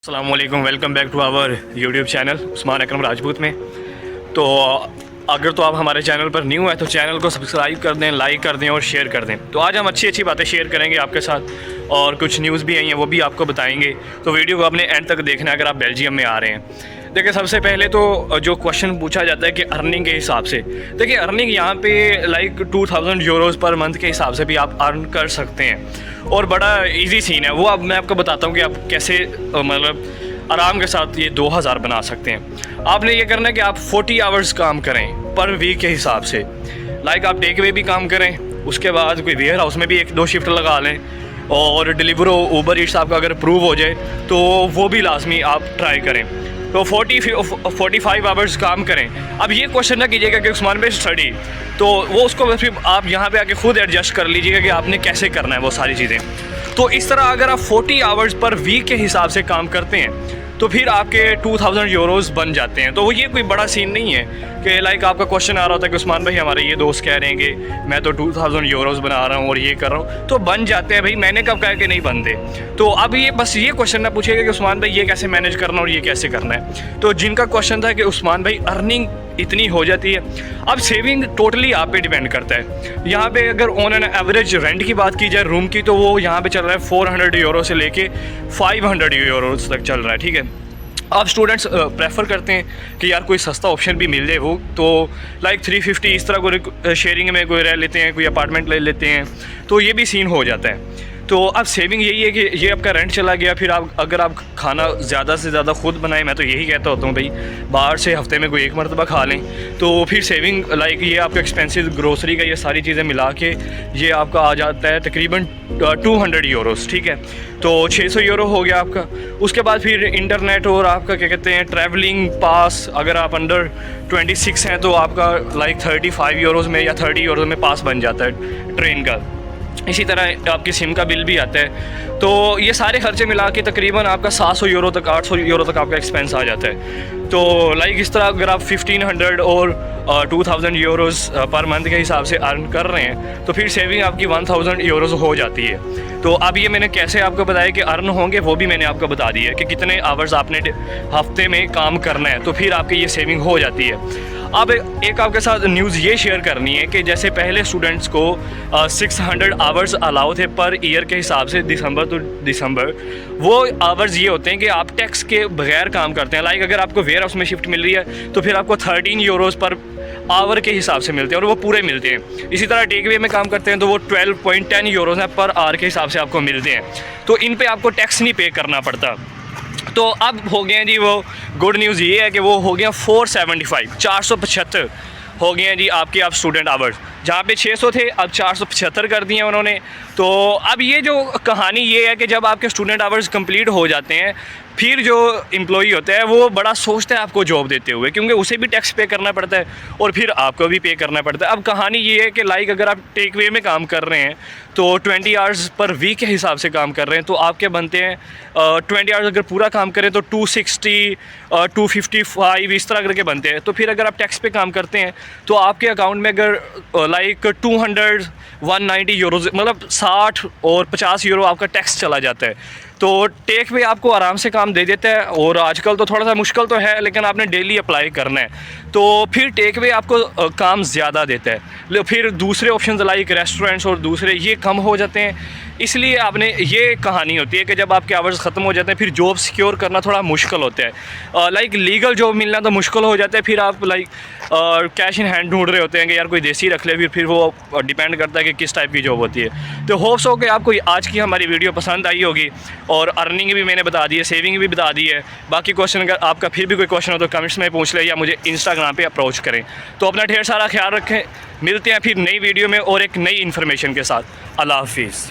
अस्सलामुअलैकुम, welcome back to our YouTube channel Usman Akram Rajput में। तो अगर तो आप हमारे चैनल पर न्यू है तो चैनल को सब्सक्राइब कर दें, लाइक कर दें और शेयर कर दें। तो आज हम अच्छी अच्छी बातें शेयर करेंगे आपके साथ और कुछ न्यूज़ भी आई हैं वो भी आपको बताएंगे। तो वीडियो को आपने एंड तक देखना है अगर आप बेल्जियम में आ रहे हैं। देखिए, सबसे पहले तो जो क्वेश्चन पूछा जाता है कि अर्निंग के हिसाब से, देखिए अर्निंग यहाँ पे लाइक 2000 यूरोज़ पर मंथ के हिसाब से भी आप अर्न कर सकते हैं और बड़ा इजी सीन है वो। अब मैं आपको बताता हूँ कि आप कैसे मतलब आराम के साथ ये 2000 बना सकते हैं। आपने ये करना है कि आप 40 आवर्स काम करें पर वीक के हिसाब से। लाइक आप टेक अवे भी काम करें, उसके बाद कोई वेयर हाउस में भी 1-2 शिफ्ट लगा लें और डिलीवरो ऊबर ईट्स आपका अगर अप्रूव हो जाए तो वो भी लाजमी आप ट्राई करें। तो 45 आवर्स काम करें। अब ये क्वेश्चन ना कीजिएगा कि उस्मान भाई स्टडी, तो वो उसको फिर आप यहाँ पे आके खुद एडजस्ट कर लीजिएगा कि आपने कैसे करना है वो सारी चीज़ें। तो इस तरह अगर आप 40 आवर्स पर वीक के हिसाब से काम करते हैं तो फिर आपके 2000 यूरोज़ बन जाते हैं। तो ये कोई बड़ा सीन नहीं है कि लाइक आपका क्वेश्चन आ रहा होता है कि उस्मान भाई हमारे ये दोस्त कह रहे हैं कि मैं तो 2000 यूरोज़ बना रहा हूँ और ये कर रहा हूँ, तो बन जाते हैं भाई। मैंने कब कहा कि नहीं बनते। तो अब ये बस ये क्वेश्चन ना पूछिएगा कि उस्मान भाई ये कैसे मैनेज करना और ये कैसे करना है। तो जिनका क्वेश्चन था कि उस्मान भाई अर्निंग इतनी हो जाती है, अब सेविंग टोटली आप पे डिपेंड करता है। यहाँ पे अगर ऑन एन एवरेज रेंट की बात की जाए रूम की, तो वो यहाँ पे चल रहा है 400 यूरो से लेके 500 यूरोज़ तक चल रहा है। ठीक है, आप स्टूडेंट्स प्रेफर करते हैं कि यार कोई सस्ता ऑप्शन भी मिल जाए वो, तो लाइक 350 इस तरह कोई शेयरिंग में कोई रह लेते हैं, कोई अपार्टमेंट ले लेते हैं, तो ये भी सीन हो जाता है। तो अब सेविंग यही है कि ये आपका रेंट चला गया, फिर आप अगर आप खाना ज़्यादा से ज़्यादा खुद बनाएं, मैं तो यही कहता होता हूँ भाई बाहर से हफ्ते में कोई 1 मरतबा खा लें, तो फिर सेविंग लाइक ये आपका एक्सपेंसिव ग्रोसरी का ये सारी चीज़ें मिला के ये आपका आ जाता है तकरीबन 200 यूरोज़। ठीक है, तो 600 यूरो हो गया आपका। उसके बाद फिर इंटरनेट और आपका क्या कहते हैं ट्रैवलिंग पास, अगर आप अंडर 26 हैं तो आपका लाइक 35 यूरोज़ में या 30 यूरोज़ में पास बन जाता है ट्रेन का। इसी तरह आपकी सिम का बिल भी आता है। तो ये सारे खर्चे मिला के तकरीबन आपका 700 यूरो तक 800 यूरो तक आपका एक्सपेंस आ जाता है। तो लाइक इस तरह अगर आप 1500 और 2000 यूरोज़ पर मंथ के हिसाब से अर्न कर रहे हैं तो फिर सेविंग आपकी 1000 यूरोज़ हो जाती है। तो अब ये मैंने कैसे आपको बताया कि अर्न होंगे वो भी मैंने आपको बता दिया कि कितने आवर्स आपने हफ्ते में काम करना है, तो फिर आपकी ये सेविंग हो जाती है। अब एक आपके साथ न्यूज़ ये शेयर करनी है कि जैसे पहले स्टूडेंट्स को 600 आवर्स अलाउ थे पर ईयर के हिसाब से दिसंबर टू दिसंबर, वो आवर्स ये होते हैं कि आप टैक्स के बगैर काम करते हैं। लाइक अगर आपको वेयर हाउस में शिफ्ट मिल रही है तो फिर आपको 13 यूरोज़ पर आवर के हिसाब से मिलते हैं और वो पूरे मिलते हैं। इसी तरह टेक अवे में काम करते हैं तो वो 12.10 यूरोज़ हैं पर आवर के हिसाब से आपको मिलते हैं, तो इन पे आपको टैक्स नहीं पे करना पड़ता। तो अब हो गए हैं जी, वो गुड न्यूज़ ये है कि वो हो गया 475 हो गए हैं जी आपके आप स्टूडेंट आवर्स। जहाँ पे 600 थे अब 475 कर दिए उन्होंने। तो अब ये जो कहानी ये है कि जब आपके स्टूडेंट आवर्स कंप्लीट हो जाते हैं फिर जो एम्प्लॉई होता है वो बड़ा सोचता है आपको जॉब देते हुए, क्योंकि उसे भी टैक्स पे करना पड़ता है और फिर आपको भी पे करना पड़ता है। अब कहानी ये है कि लाइक अगर आप टेक वे में काम कर रहे हैं तो 20 आवर्स पर वीक के हिसाब से काम कर रहे हैं तो आपके बनते हैं 20 आवर्स अगर पूरा काम करें तो 260 255 इस तरह करके बनते हैं। तो फिर अगर आप टैक्स पे काम करते हैं तो आपके अकाउंट में अगर लाइक 200 190 यूरोज़ मतलब 60 और 50 यूरो आपका टैक्स चला जाता है। तो टेक वे आपको आराम से काम दे देता है और आजकल तो थोड़ा सा मुश्किल तो है लेकिन आपने डेली अप्लाई करना है, तो फिर टेक वे आपको काम ज़्यादा देता है। फिर दूसरे ऑप्शन लाइक रेस्टोरेंट्स और दूसरे ये कम हो जाते हैं। इसलिए आपने ये कहानी होती है कि जब आपके आवर्स ख़त्म हो जाते हैं फिर जॉब सिक्योर करना थोड़ा मुश्किल होता है। लाइक लीगल जॉब मिलना तो मुश्किल हो जाता है, फिर आप लाइक कैश इन हैंड ढूंढ रहे होते हैं कि यार कोई देसी रख ले, फिर वो डिपेंड करता है कि किस टाइप की जॉब होती है। तो होप्स हो कि आपको आज की हमारी वीडियो पसंद आई होगी और अर्निंग भी मैंने बता दी है, सेविंग भी बता दी है। बाकी क्वेश्चन अगर आपका फिर भी कोई क्वेश्चन हो तो कमेंट्स में पूछ लें या मुझे इंस्टाग्राम पे अप्रोच करें। तो अपना ढेर सारा ख्याल रखें, मिलते हैं फिर नई वीडियो में और एक नई इन्फॉर्मेशन के साथ। अल्लाह हाफिज़।